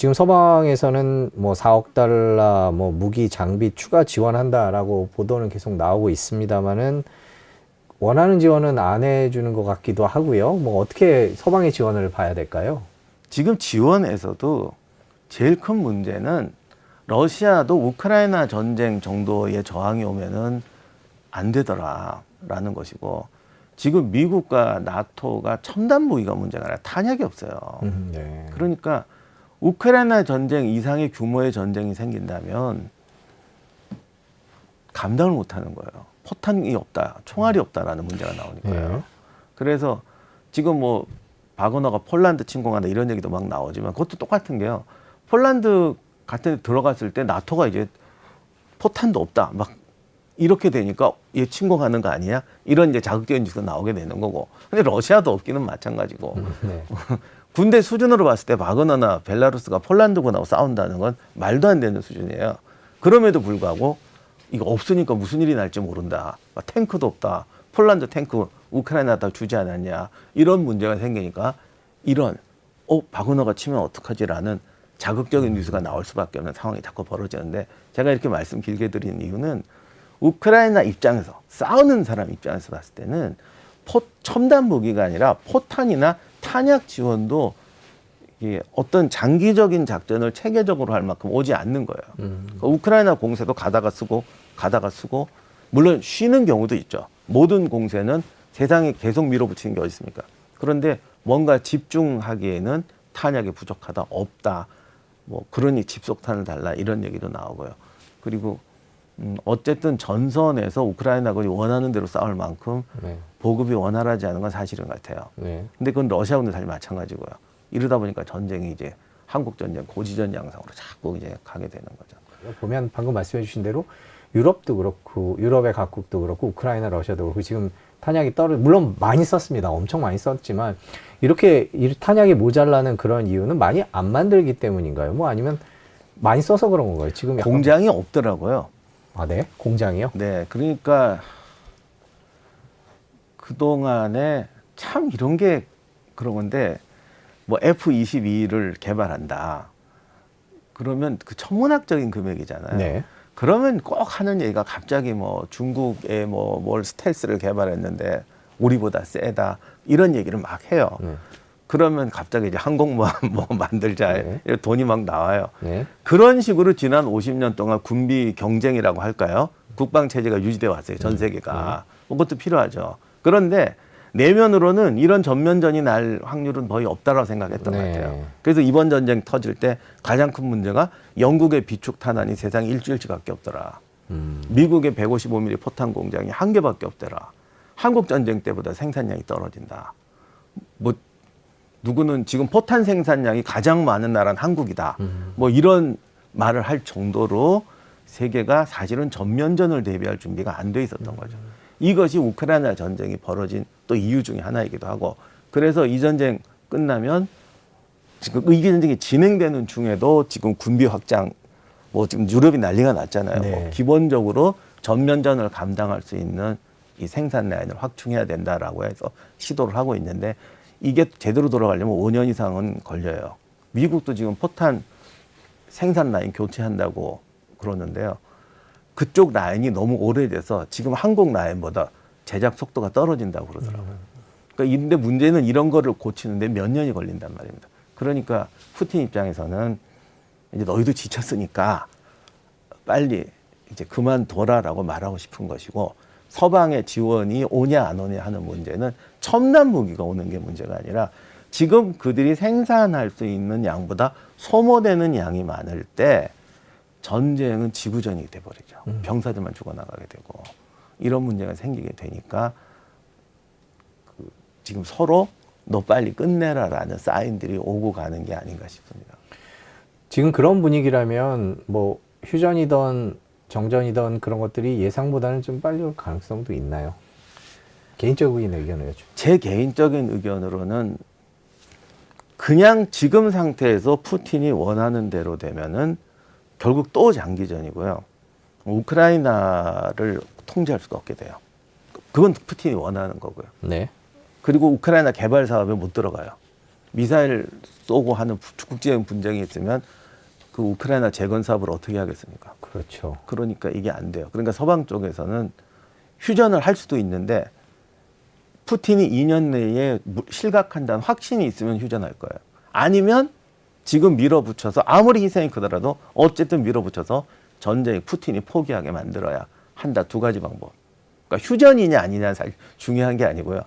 지금 서방에서는 뭐 4억 달러 뭐 무기 장비 추가 지원한다라고 보도는 계속 나오고 있습니다만은 원하는 지원은 안 해주는 것 같기도 하고요. 뭐 어떻게 서방의 지원을 봐야 될까요? 지금 지원에서도 제일 큰 문제는 러시아도 우크라이나 전쟁 정도의 저항이 오면은 안 되더라라는 것이고, 지금 미국과 나토가 첨단 무기가 문제가 아니라 탄약이 없어요. 네. 그러니까 우크라이나 전쟁 이상의 규모의 전쟁이 생긴다면 감당을 못하는 거예요. 포탄이 없다, 총알이 없다라는 문제가 나오니까요. 네. 그래서 지금 뭐 바그너가 폴란드 침공한다 이런 얘기도 막 나오지만 그것도 똑같은 게요. 폴란드 같은 데 들어갔을 때 나토가 이제 포탄도 없다 막 이렇게 되니까 얘 침공하는 거 아니야? 이런 이제 자극적인 뉴스가 나오게 되는 거고. 근데 러시아도 없기는 마찬가지고. 네. 군대 수준으로 봤을 때 바그너나 벨라루스가 폴란드군하고 싸운다는 건 말도 안 되는 수준이에요. 그럼에도 불구하고 이거 없으니까 무슨 일이 날지 모른다. 탱크도 없다. 폴란드 탱크 우크라이나다 주지 않았냐. 이런 문제가 생기니까 이런 바그너가 치면 어떡하지라는 자극적인 뉴스가 나올 수밖에 없는 상황이 자꾸 벌어지는데, 제가 이렇게 말씀 길게 드린 이유는 우크라이나 입장에서, 싸우는 사람 입장에서 봤을 때는 첨단 무기가 아니라 포탄이나 탄약 지원도 어떤 장기적인 작전을 체계적으로 할 만큼 오지 않는 거예요. 그러니까 우크라이나 공세도 가다가 쓰고 물론 쉬는 경우도 있죠. 모든 공세는 세상에 계속 밀어붙이는 게 어디 있습니까? 그런데 뭔가 집중하기에는 탄약이 부족하다, 없다, 뭐 그러니 집속탄을 달라 이런 얘기도 나오고요. 그리고 어쨌든 전선에서 우크라이나군이 원하는 대로 싸울 만큼 네. 보급이 원활하지 않은 건 사실인 것 같아요. 네. 근데 그건 러시아군도 사실 마찬가지고요. 이러다 보니까 전쟁이 이제 한국 전쟁 고지전 양상으로 자꾸 이제 가게 되는 거죠. 보면 방금 말씀해 주신 대로 유럽도 그렇고 유럽의 각국도 그렇고 우크라이나 러시아도 그렇고 지금 탄약이 물론 많이 썼습니다. 엄청 많이 썼지만 이렇게 탄약이 모자라는 그런 이유는 많이 안 만들기 때문인가요? 뭐 아니면 많이 써서 그런 건가요? 지금 약간... 공장이 없더라고요. 아, 네? 공장이요? 네, 그러니까 그동안에 참 이런 게 그런 건데, 뭐 F-22를 개발한다. 그러면 그 천문학적인 금액이잖아요. 네. 그러면 꼭 하는 얘기가 갑자기 뭐 중국에 뭘 스텔스를 개발했는데 우리보다 세다 이런 얘기를 막 해요. 그러면 갑자기 이제 항공모함 뭐 만들자 이런 돈이 막 나와요. 네. 그런 식으로 지난 50년 동안 군비 경쟁이라고 할까요? 국방 체제가 유지돼 왔어요. 전 세계가. 그것도 필요하죠. 그런데 내면으로는 이런 전면전이 날 확률은 거의 없다라고 생각했던 것 같아요. 그래서 이번 전쟁 터질 때 가장 큰 문제가 영국의 비축 탄환이 세상에 일주일치밖에 없더라. 미국의 155mm 포탄 공장이 한 개밖에 없더라. 한국 전쟁 때보다 생산량이 떨어진다. 뭐 누구는 지금 포탄 생산량이 가장 많은 나라는 한국이다. 뭐 이런 말을 할 정도로 세계가 사실은 전면전을 대비할 준비가 안 돼 있었던 거죠. 이것이 우크라이나 전쟁이 벌어진 또 이유 중에 하나이기도 하고, 그래서 이 전쟁 끝나면 지금 이 전쟁이 진행되는 중에도 지금 군비 확장, 뭐 지금 유럽이 난리가 났잖아요. 네. 뭐 기본적으로 전면전을 감당할 수 있는 이 생산 라인을 확충해야 된다라고 해서 시도를 하고 있는데, 이게 제대로 돌아가려면 5년 이상은 걸려요. 미국도 지금 포탄 생산 라인 교체한다고 그러는데요. 그쪽 라인이 너무 오래돼서 지금 한국 라인보다 제작 속도가 떨어진다고 그러더라고요. 그러니까 근데 문제는 이런 거를 고치는데 몇 년이 걸린단 말입니다. 그러니까 푸틴 입장에서는 이제 너희도 지쳤으니까 빨리 이제 그만둬라라고 말하고 싶은 것이고, 서방의 지원이 오냐 안 오냐 하는 문제는 첨단 무기가 오는 게 문제가 아니라 지금 그들이 생산할 수 있는 양보다 소모되는 양이 많을 때 전쟁은 지구전이 돼버리죠. 병사들만 죽어나가게 되고 이런 문제가 생기게 되니까 지금 서로 너 빨리 끝내라라는 사인들이 오고 가는 게 아닌가 싶습니다. 지금 그런 분위기라면 뭐 휴전이든 정전이든 그런 것들이 예상보다는 좀 빨리 올 가능성도 있나요? 개인적인 의견을 제 개인적인 의견으로는 그냥 지금 상태에서 푸틴이 원하는 대로 되면은 결국 또 장기전이고요. 우크라이나를 통제할 수가 없게 돼요. 그건 푸틴이 원하는 거고요. 네. 그리고 우크라이나 개발 사업에 못 들어가요. 미사일 쏘고 하는 국제적 분쟁이 있으면 그 우크라이나 재건 사업을 어떻게 하겠습니까? 그렇죠. 그러니까 이게 안 돼요. 그러니까 서방 쪽에서는 휴전을 할 수도 있는데 푸틴이 2년 내에 실각한다는 확신이 있으면 휴전할 거예요. 아니면 지금 밀어붙여서 아무리 희생이 크더라도 어쨌든 밀어붙여서 전쟁이 푸틴이 포기하게 만들어야 한다. 두 가지 방법. 그러니까 휴전이냐 아니냐 사실 중요한 게 아니고요.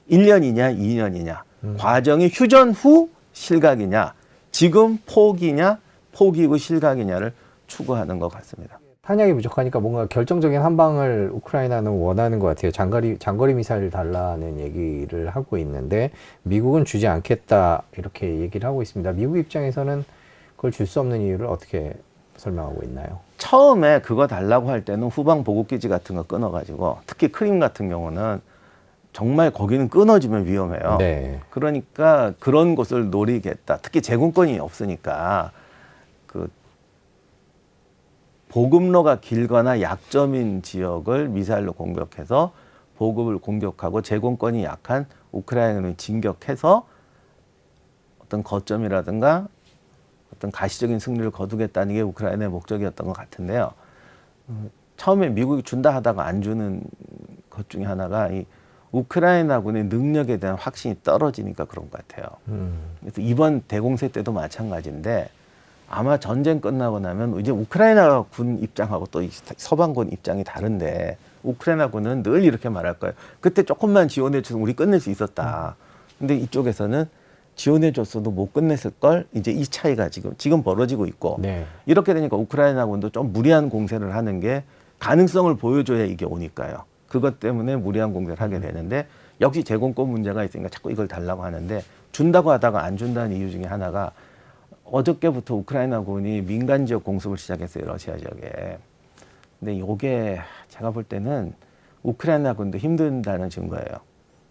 1년이냐 2년이냐. 과정이 휴전 후 실각이냐 지금 포기냐 포기고 실각이냐를 추구하는 것 같습니다. 탄약이 부족하니까 뭔가 결정적인 한 방을 우크라이나는 원하는 것 같아요. 장거리 미사일 달라는 얘기를 하고 있는데 미국은 주지 않겠다 이렇게 얘기를 하고 있습니다. 미국 입장에서는 그걸 줄 수 없는 이유를 어떻게 설명하고 있나요? 처음에 그거 달라고 할 때는 후방 보급기지 같은 거 끊어가지고 특히 크림 같은 경우는 정말 거기는 끊어지면 위험해요. 네. 그러니까 그런 곳을 노리겠다. 특히 제공권이 없으니까 그 보급로가 길거나 약점인 지역을 미사일로 공격해서 보급을 공격하고 제공권이 약한 우크라이나를 진격해서 어떤 거점이라든가 어떤 가시적인 승리를 거두겠다는 게 우크라이나의 목적이었던 것 같은데요. 처음에 미국이 준다 하다가 안 주는 것 중에 하나가 이 우크라이나군의 능력에 대한 확신이 떨어지니까 그런 것 같아요. 그래서 이번 대공세 때도 마찬가지인데 아마 전쟁 끝나고 나면 이제 우크라이나 군 입장하고 또 서방군 입장이 다른데 우크라이나군은 늘 이렇게 말할 거예요. 그때 조금만 지원해줘서 우리 끝낼 수 있었다. 근데 이쪽에서는 지원해줬어도 못 끝냈을 걸 이제 이 차이가 지금 벌어지고 있고 네. 이렇게 되니까 우크라이나군도 좀 무리한 공세를 하는 게 가능성을 보여줘야 이게 오니까요. 그것 때문에 무리한 공세를 하게 되는데 역시 제공권 문제가 있으니까 자꾸 이걸 달라고 하는데 준다고 하다가 안 준다는 이유 중에 하나가 어저께부터 우크라이나군이 민간 지역 공습을 시작했어요. 러시아 지역에. 근데 이게 제가 볼 때는 우크라이나군도 힘든다는 증거예요.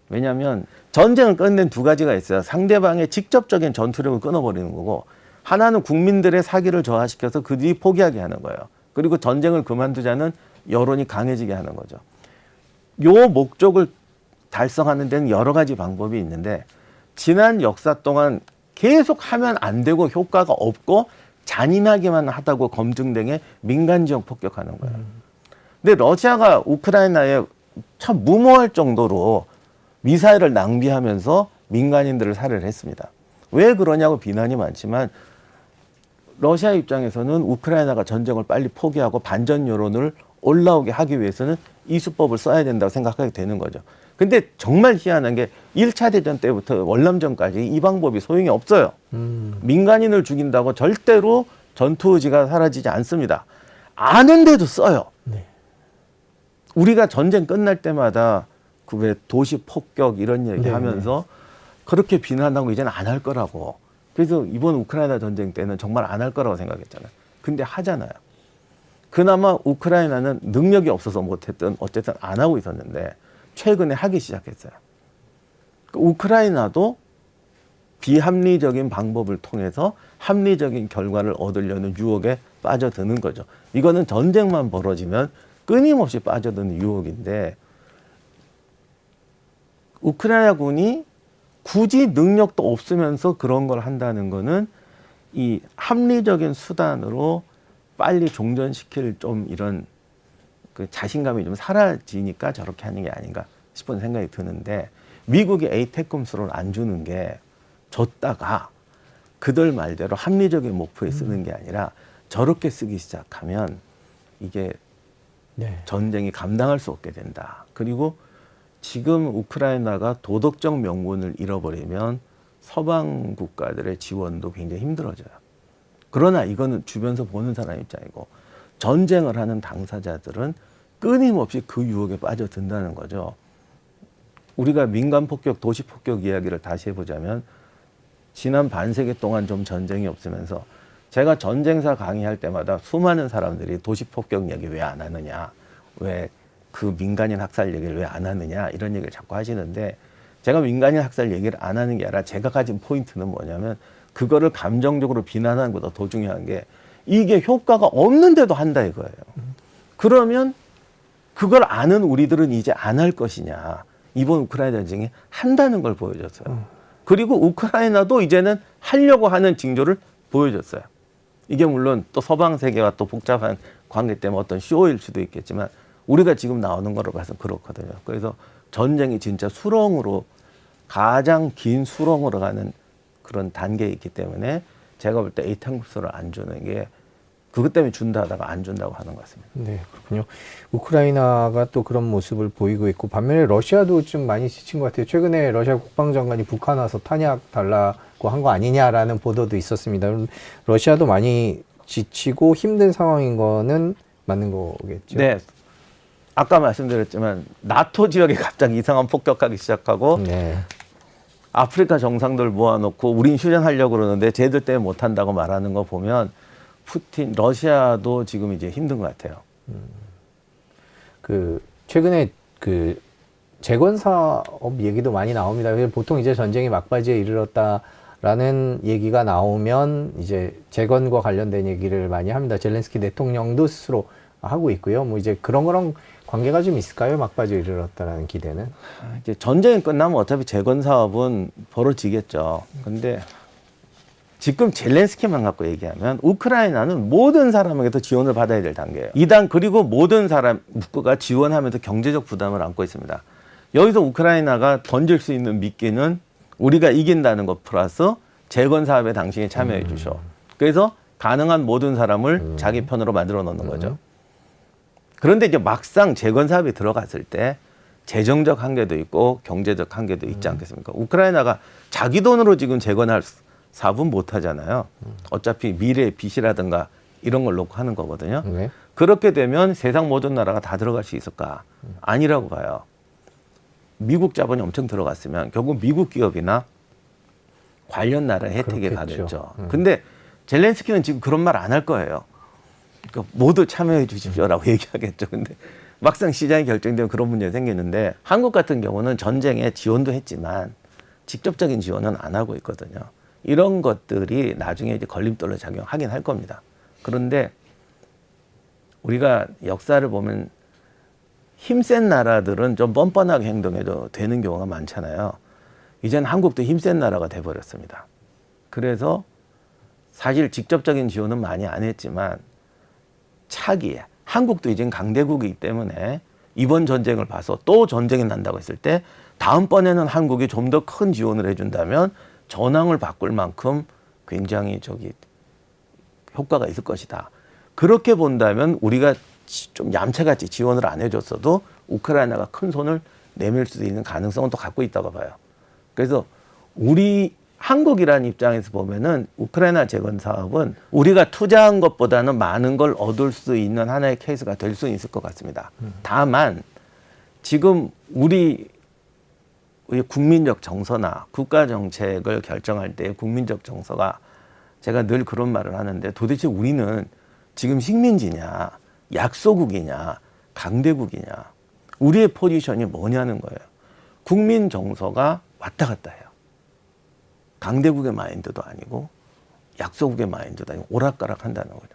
왜냐하면 전쟁을 끝낸 두 가지가 있어요. 상대방의 직접적인 전투력을 끊어버리는 거고 하나는 국민들의 사기를 저하시켜서 그들이 포기하게 하는 거예요. 그리고 전쟁을 그만두자는 여론이 강해지게 하는 거죠. 요 목적을 달성하는 데는 여러 가지 방법이 있는데 지난 역사 동안 계속 하면 안 되고 효과가 없고 잔인하게만 하다고 검증된 게 민간 지역 폭격하는 거예요. 근데 러시아가 우크라이나에 참 무모할 정도로 미사일을 낭비하면서 민간인들을 살해를 했습니다. 왜 그러냐고 비난이 많지만 러시아 입장에서는 우크라이나가 전쟁을 빨리 포기하고 반전 여론을 올라오게 하기 위해서는 이 수법을 써야 된다고 생각하게 되는 거죠. 근데 정말 희한한 게 1차 대전 때부터 월남전까지 이 방법이 소용이 없어요. 민간인을 죽인다고 절대로 전투 의지가 사라지지 않습니다. 아는데도 써요. 네. 우리가 전쟁 끝날 때마다 그 왜 도시 폭격 이런 얘기 네. 하면서 그렇게 비난하고 이제는 안 할 거라고. 그래서 이번 우크라이나 전쟁 때는 정말 안 할 거라고 생각했잖아요. 근데 하잖아요. 그나마 우크라이나는 능력이 없어서 못했든 어쨌든 안 하고 있었는데 최근에 하기 시작했어요. 우크라이나도 비합리적인 방법을 통해서 합리적인 결과를 얻으려는 유혹에 빠져드는 거죠. 이거는 전쟁만 벌어지면 끊임없이 빠져드는 유혹인데 우크라이나군이 굳이 능력도 없으면서 그런 걸 한다는 거는 이 합리적인 수단으로 빨리 종전시킬 좀 이런 그 자신감이 좀 사라지니까 저렇게 하는 게 아닌가 싶은 생각이 드는데 미국이 에이태컴스를 안 주는 게 줬다가 그들 말대로 합리적인 목표에 쓰는 게 아니라 저렇게 쓰기 시작하면 이게 네. 전쟁이 감당할 수 없게 된다. 그리고 지금 우크라이나가 도덕적 명분을 잃어버리면 서방 국가들의 지원도 굉장히 힘들어져요. 그러나 이거는 주변에서 보는 사람 입장이고 전쟁을 하는 당사자들은 끊임없이 그 유혹에 빠져든다는 거죠. 우리가 민간 폭격, 도시 폭격 이야기를 다시 해보자면 지난 반세기 동안 좀 전쟁이 없으면서 제가 전쟁사 강의할 때마다 수많은 사람들이 도시 폭격 얘기 왜 안 하느냐, 왜 그 민간인 학살 얘기를 왜 안 하느냐 이런 얘기를 자꾸 하시는데 제가 민간인 학살 얘기를 안 하는 게 아니라 제가 가진 포인트는 뭐냐면 그거를 감정적으로 비난하는 것보다 더 중요한 게 이게 효과가 없는데도 한다 이거예요. 그러면 그걸 아는 우리들은 이제 안 할 것이냐. 이번 우크라이나 전쟁이 한다는 걸 보여줬어요. 그리고 우크라이나도 이제는 하려고 하는 징조를 보여줬어요. 이게 물론 또 서방 세계와 또 복잡한 관계 때문에 어떤 쇼일 수도 있겠지만 우리가 지금 나오는 거로 봐서 그렇거든요. 그래서 전쟁이 진짜 수렁으로 가장 긴 수렁으로 가는 그런 단계에 있기 때문에 제가 볼 때 에이탕크스를 안 주는 게 그것 때문에 준다 하다가 안 준다고 하는 것 같습니다. 네, 그렇군요. 우크라이나가 또 그런 모습을 보이고 있고 반면에 러시아도 좀 많이 지친 것 같아요. 최근에 러시아 국방장관이 북한 와서 탄약 달라고 한 거 아니냐라는 보도도 있었습니다. 러시아도 많이 지치고 힘든 상황인 거는 맞는 거겠죠? 네. 아까 말씀드렸지만 나토 지역에 갑자기 이상한 폭격하기 시작하고 네. 아프리카 정상들 모아놓고 우린 휴전하려고 그러는데 쟤들 때문에 못한다고 말하는 거 보면 푸틴, 러시아도 지금 이제 힘든 것 같아요. 그 최근에 그 재건 사업 얘기도 많이 나옵니다. 보통 이제 전쟁이 막바지에 이르렀다라는 얘기가 나오면 이제 재건과 관련된 얘기를 많이 합니다. 젤렌스키 대통령도 스스로 하고 있고요. 뭐 이제 그런 거랑 관계가 좀 있을까요? 막바지에 이르렀다라는 기대는. 이제 전쟁이 끝나면 어차피 재건 사업은 벌어지겠죠. 근데 지금 젤렌스키만 갖고 얘기하면 우크라이나는 모든 사람에게도 지원을 받아야 될 단계예요. 이단 그리고 모든 사람 국가가 지원하면서 경제적 부담을 안고 있습니다. 여기서 우크라이나가 던질 수 있는 미끼는 우리가 이긴다는 것 플러스 재건 사업에 당신이 참여해 주셔. 그래서 가능한 모든 사람을 자기 편으로 만들어 놓는 거죠. 그런데 이제 막상 재건 사업에 들어갔을 때 재정적 한계도 있고 경제적 한계도 있지 않겠습니까? 우크라이나가 자기 돈으로 지금 재건할 사업은 못 하잖아요. 어차피 미래의 빚이라든가 이런 걸 놓고 하는 거거든요. 네. 그렇게 되면 세상 모든 나라가 다 들어갈 수 있을까? 아니라고 봐요. 미국 자본이 엄청 들어갔으면 결국 미국 기업이나 관련 나라의 혜택에 그렇겠죠. 가겠죠. 근데 젤렌스키는 지금 그런 말 안 할 거예요. 그러니까 모두 참여해 주십시오라고 얘기하겠죠. 근데 막상 시장이 결정되면 그런 문제가 생기는데 한국 같은 경우는 전쟁에 지원도 했지만 직접적인 지원은 안 하고 있거든요. 이런 것들이 나중에 이제 걸림돌로 작용하긴 할 겁니다. 그런데 우리가 역사를 보면 힘센 나라들은 좀 뻔뻔하게 행동해도 되는 경우가 많잖아요. 이제는 한국도 힘센 나라가 돼버렸습니다. 그래서 사실 직접적인 지원은 많이 안 했지만 차기에 한국도 이젠 강대국이기 때문에 이번 전쟁을 봐서 또 전쟁이 난다고 했을 때 다음번에는 한국이 좀 더 큰 지원을 해준다면 전황을 바꿀 만큼 굉장히 효과가 있을 것이다. 그렇게 본다면 우리가 좀 얌체같이 지원을 안 해줬어도 우크라이나가 큰 손을 내밀 수 있는 가능성은 또 갖고 있다고 봐요. 그래서 우리 한국이라는 입장에서 보면은 우크라이나 재건 사업은 우리가 투자한 것보다는 많은 걸 얻을 수 있는 하나의 케이스가 될 수 있을 것 같습니다. 다만 지금 우리 국민적 정서나 국가 정책을 결정할 때 국민적 정서가 제가 늘 그런 말을 하는데 도대체 우리는 지금 식민지냐, 약소국이냐, 강대국이냐, 우리의 포지션이 뭐냐는 거예요. 국민 정서가 왔다 갔다 해요. 강대국의 마인드도 아니고 약소국의 마인드도 아니고 오락가락 한다는 거죠.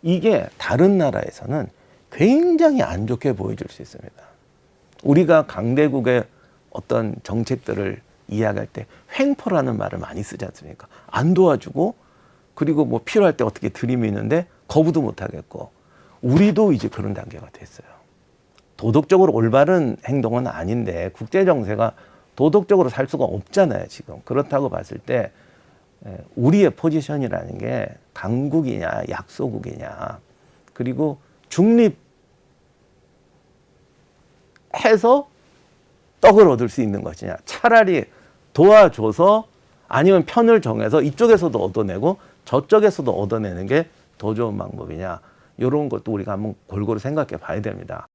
이게 다른 나라에서는 굉장히 안 좋게 보여줄 수 있습니다. 우리가 강대국의 어떤 정책들을 이야기할 때 횡포라는 말을 많이 쓰지 않습니까? 안 도와주고 그리고 뭐 필요할 때 어떻게 들이미는데 거부도 못 하겠고 우리도 이제 그런 단계가 됐어요. 도덕적으로 올바른 행동은 아닌데 국제 정세가 도덕적으로 살 수가 없잖아요, 지금. 그렇다고 봤을 때 우리의 포지션이라는 게 강국이냐, 약소국이냐, 그리고 중립해서 떡을 얻을 수 있는 것이냐, 차라리 도와줘서 아니면 편을 정해서 이쪽에서도 얻어내고 저쪽에서도 얻어내는 게 더 좋은 방법이냐, 이런 것도 우리가 한번 골고루 생각해 봐야 됩니다.